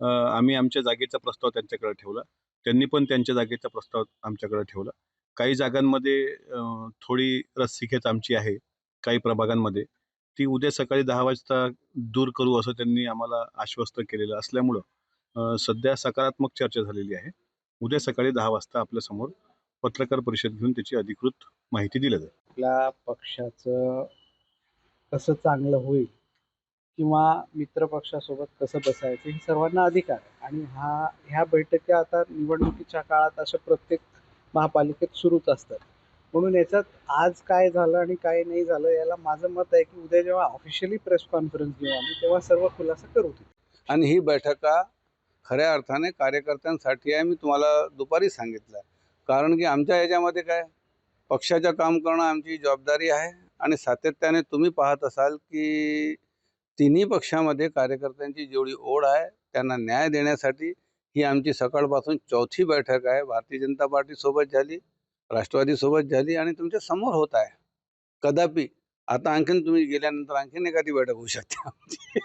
आम्ही आमच्या जागेचा प्रस्ताव त्यांच्याकडे ठेवला. त्यांनी पण त्यांच्या जागेचा प्रस्ताव आमच्याकडे ठेवला. काही जागांमध्ये थोडी रस्सीखेच आमची आहे, काही प्रभागांमध्ये. ती उद्या सकाळी 10 वाजता दूर करू असं त्यांनी आम्हाला आश्वस्त केलेलं असल्यामुळं सध्या सकारात्मक चर्चा झालेली आहे. उद्या सकाळी 10 वाजता आपल्यासमोर पत्रकार परिषद घेऊन त्याची अधिकृत माहिती दिली जाईल. आपल्या पक्षाचं कसं चांगलं होईल किंवा मित्र पक्षासोबत कसं बसायचं हे सर्वांना अधिकार आहे आणि ह्या बैठकी आता निवडणुकीच्या काळात अशा प्रत्येक महापालिकेत सुरूच असतात. म्हणून याच्यात आज काय झालं आणि काय नाही झालं याला माझं मत आहे की उद्या जेव्हा ऑफिशियली प्रेस कॉन्फरन्स घेऊ आम्ही तेव्हा सर्व खुलासा करू. आणि ही बैठका खऱ्या अर्थाने कार्यकर्त्यांसाठी आहे. मी तुम्हाला दुपारी सांगितलं. कारण की आमच्या याच्यामध्ये काय पक्षाचं काम करणं आमची जबाबदारी आहे आणि सातत्याने तुम्ही पाहत असाल की तिन्ही पक्षामध्ये कार्यकर्त्यांची जेवढी ओढ आहे त्यांना न्याय देण्यासाठी ही आमची सकाळपासून चौथी बैठक आहे. भारतीय जनता पार्टीसोबत झाली, राष्ट्रवादीसोबत झाली आणि तुमच्या समोर होत आहे. कदापि आता आणखीन तुम्ही गेल्यानंतर आणखीन एखादी बैठक होऊ शकते आमची.